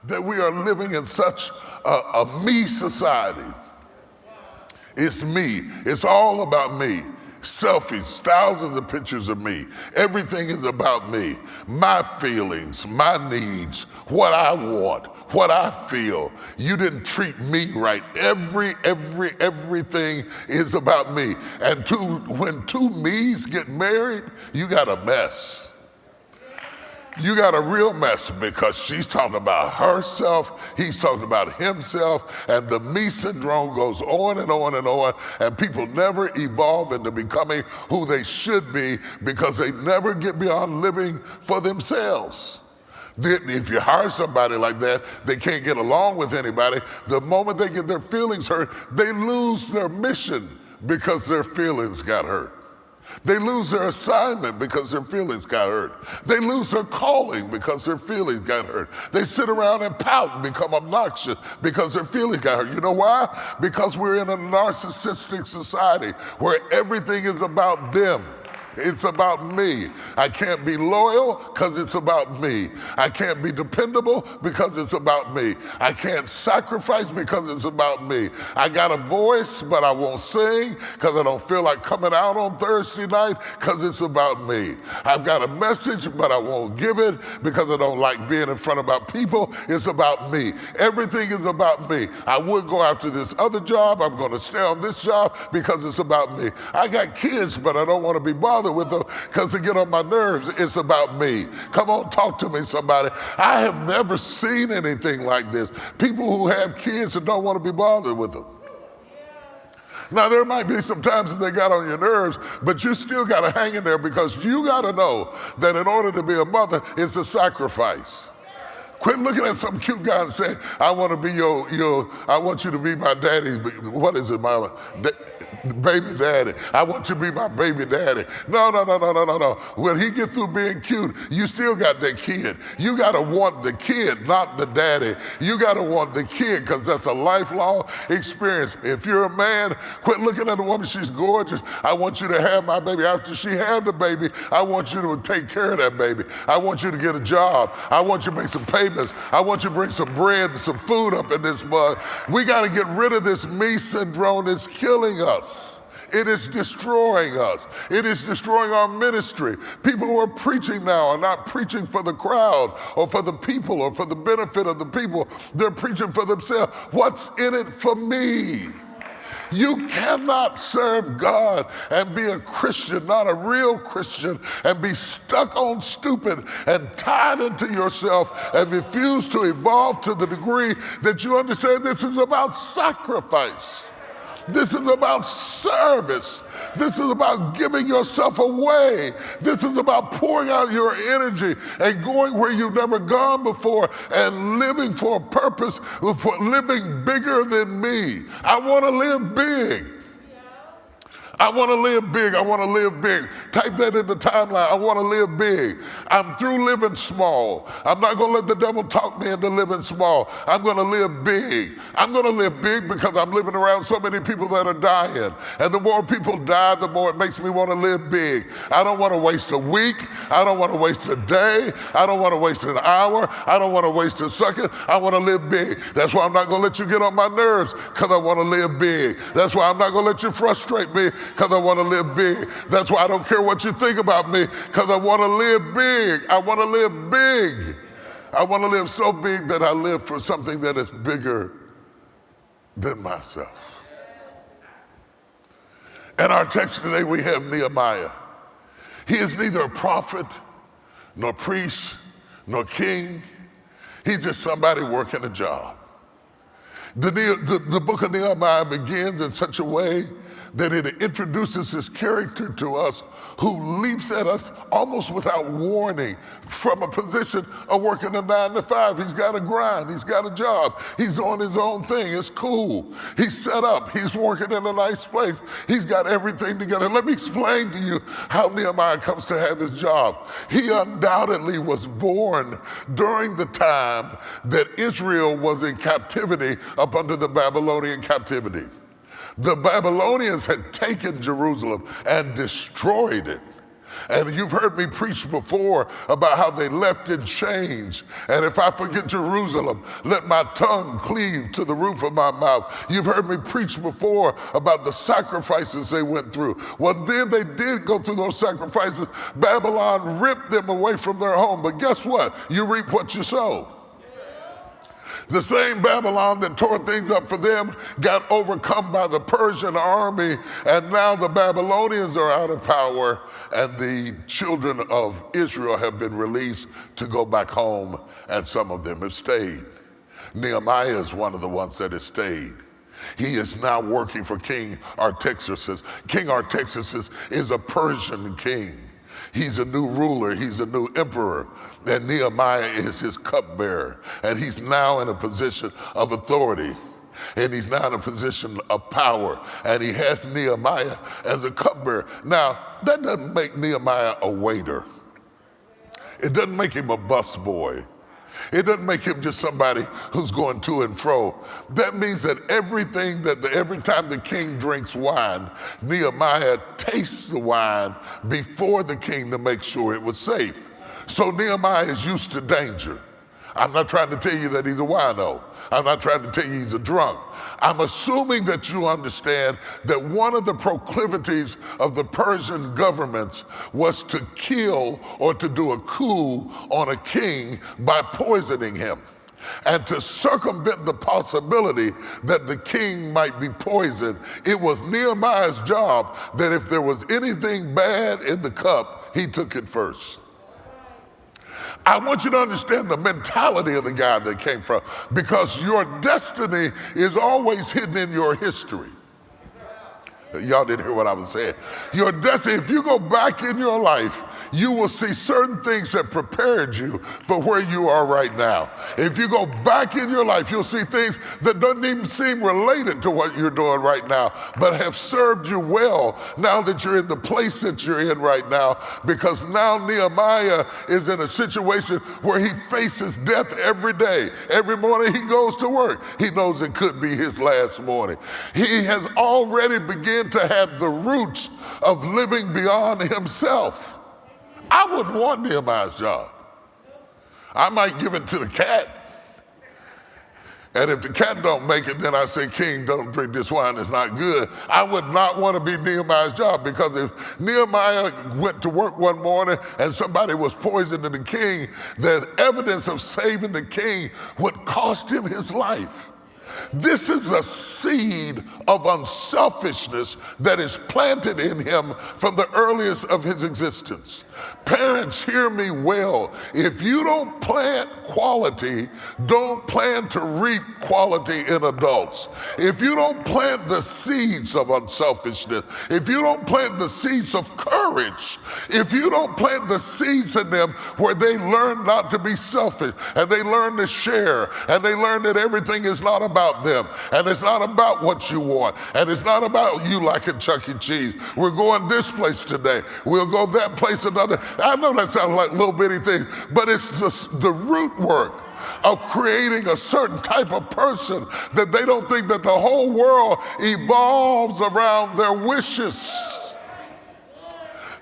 that we are living in such a me society. It's me. It's all about me. Selfies, thousands of pictures of me. Everything is about me. My feelings, my needs, what I want, what I feel. You didn't treat me right. Everything is about me. And when two me's get married, you got a mess. You got a real mess, because she's talking about herself, he's talking about himself, and the me syndrome goes on and on and on, and people never evolve into becoming who they should be because they never get beyond living for themselves. If you hire somebody like that, they can't get along with anybody. The moment they get their feelings hurt, they lose their mission because their feelings got hurt. They lose their assignment because their feelings got hurt. They lose their calling because their feelings got hurt. They sit around and pout and become obnoxious because their feelings got hurt. You know why? Because we're in a narcissistic society where everything is about them. It's about me. I can't be loyal because it's about me. I can't be dependable because it's about me. I can't sacrifice because it's about me. I got a voice, but I won't sing because I don't feel like coming out on Thursday night because it's about me. I've got a message, but I won't give it because I don't like being in front of people. It's about me. Everything is about me. I would go after this other job. I'm going to stay on this job because it's about me. I got kids, but I don't want to be bothered with them because they get on my nerves. It's about me. Come on, talk to me, somebody. I have never seen anything like this. People who have kids and don't want to be bothered with them. Now, there might be some times that they got on your nerves, but you still got to hang in there, because you got to know that in order to be a mother, it's a sacrifice. Quit looking at some cute guy and saying, I want to be I want you to be my daddy. What is it, mama? Baby daddy. I want you to be my baby daddy. No. When he gets through being cute, you still got that kid. You got to want the kid, not the daddy. You got to want the kid, because that's a lifelong experience. If you're a man, quit looking at a woman, she's gorgeous. I want you to have my baby. After she had the baby, I want you to take care of that baby. I want you to get a job. I want you to make some payments. I want you to bring some bread and some food up in this mug. We got to get rid of this me syndrome. It's killing us. It is destroying us. It is destroying our ministry. People who are preaching now are not preaching for the crowd or for the people or for the benefit of the people. They're preaching for themselves. What's in it for me? You cannot serve God and be a Christian, not a real Christian, and be stuck on stupid and tied into yourself and refuse to evolve to the degree that you understand this is about sacrifice. This is about service. This is about giving yourself away. This is about pouring out your energy and going where you've never gone before and living for a purpose, for living bigger than me. I want to live big. I want to live big. I want to live big. Type that in the timeline. I want to live big. I'm through living small. I'm not going to let the devil talk me into living small. I'm going to live big. I'm going to live big because I'm living around so many people that are dying. And the more people die, the more it makes me want to live big. I don't want to waste a week. I don't want to waste a day. I don't want to waste an hour. I don't want to waste a second. I want to live big. That's why I'm not going to let you get on my nerves, because I want to live big. That's why I'm not going to let you frustrate me, because I want to live big. That's why I don't care what you think about me, because I want to live big. I want to live big. I want to live so big that I live for something that is bigger than myself. In our text today, we have Nehemiah. He is neither a prophet, nor priest, nor king. He's just somebody working a job. The book of Nehemiah begins in such a way that it introduces this character to us who leaps at us almost without warning from a position of working a 9 to 5. He's got a grind. He's got a job. He's doing his own thing. It's cool. He's set up. He's working in a nice place. He's got everything together. Let me explain to you how Nehemiah comes to have his job. He undoubtedly was born during the time that Israel was in captivity up under the Babylonian captivity. The Babylonians had taken Jerusalem and destroyed it. And you've heard me preach before about how they left in chains. And if I forget Jerusalem, let my tongue cleave to the roof of my mouth. You've heard me preach before about the sacrifices they went through. Well, then they did go through those sacrifices. Babylon ripped them away from their home. But guess what? You reap what you sow. The same Babylon that tore things up for them got overcome by the Persian army, and now the Babylonians are out of power, and the children of Israel have been released to go back home, and some of them have stayed. Nehemiah is one of the ones that has stayed. He is now working for King Artaxerxes. King Artaxerxes is a Persian king. He's a new ruler, he's a new emperor, and Nehemiah is his cupbearer. And he's now in a position of authority, and he's now in a position of power, and he has Nehemiah as a cupbearer. Now, that doesn't make Nehemiah a waiter. It doesn't make him a busboy. It doesn't make him just somebody who's going to and fro. That means that every time the king drinks wine, Nehemiah tastes the wine before the king to make sure it was safe. So Nehemiah is used to danger. I'm not trying to tell you that he's a wino. I'm not trying to tell you he's a drunk. I'm assuming that you understand that one of the proclivities of the Persian governments was to kill or to do a coup on a king by poisoning him. And to circumvent the possibility that the king might be poisoned, it was Nehemiah's job that if there was anything bad in the cup, he took it first. I want you to understand the mentality of the guy that came from, because your destiny is always hidden in your history. Y'all didn't hear what I was saying. Your destiny, if you go back in your life, you will see certain things that prepared you for where you are right now. If you go back in your life, you'll see things that don't even seem related to what you're doing right now, but have served you well now that you're in the place that you're in right now, because now Nehemiah is in a situation where he faces death every day. Every morning he goes to work, he knows it could be his last morning. He has already begun to have the roots of living beyond himself. I wouldn't want Nehemiah's job. I might give it to the cat. And if the cat don't make it, then I say, King, don't drink this wine, it's not good. I would not want to be Nehemiah's job, because if Nehemiah went to work one morning and somebody was poisoning the king, the evidence of saving the king would cost him his life. This is a seed of unselfishness that is planted in him from the earliest of his existence. Parents, hear me well. If you don't plant quality, don't plan to reap quality in adults. If you don't plant the seeds of unselfishness, if you don't plant the seeds of courage, if you don't plant the seeds in them where they learn not to be selfish, and they learn to share, and they learn that everything is not about them, and it's not about what you want, and it's not about you liking Chuck E. Cheese. We're going this place today. We'll go that place another. I know that sounds like little bitty things, but it's the root work of creating a certain type of person that they don't think that the whole world evolves around their wishes.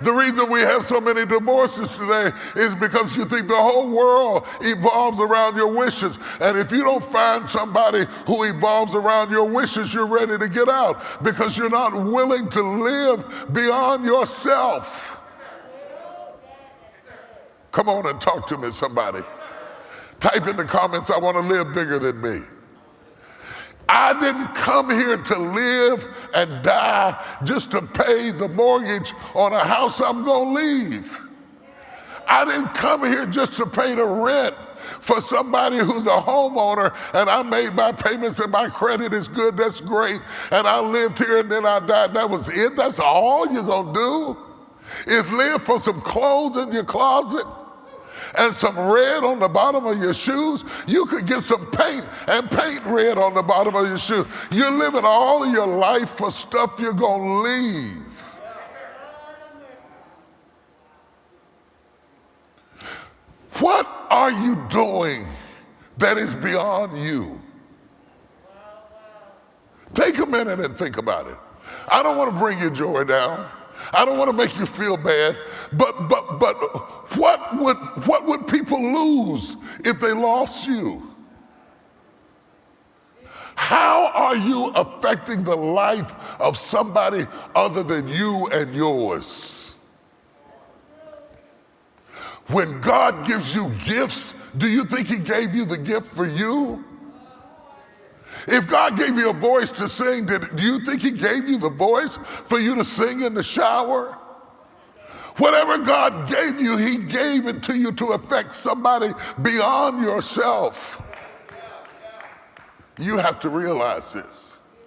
The reason we have so many divorces today is because you think the whole world evolves around your wishes. And if you don't find somebody who evolves around your wishes, you're ready to get out, because you're not willing to live beyond yourself. Come on and talk to me, somebody. Type in the comments, I want to live bigger than me. I didn't come here to live and die just to pay the mortgage on a house I'm going to leave. I didn't come here just to pay the rent for somebody who's a homeowner, and I made my payments and my credit is good, that's great, and I lived here and then I died. That was it? That's all you're going to do? Is live for some clothes in your closet and some red on the bottom of your shoes? You could get some paint and paint red on the bottom of your shoes. You're living all of your life for stuff you're going to leave. What are you doing that is beyond you? Take a minute and think about it. I don't want to bring your joy down. I don't want to make you feel bad, but what would people lose if they lost you? How are you affecting the life of somebody other than you and yours? When God gives you gifts, do you think he gave you the gift for you? If God gave you a voice to sing, do you think he gave you the voice for you to sing in the shower? Whatever God gave you, he gave it to you to affect somebody beyond yourself. You have to realize this.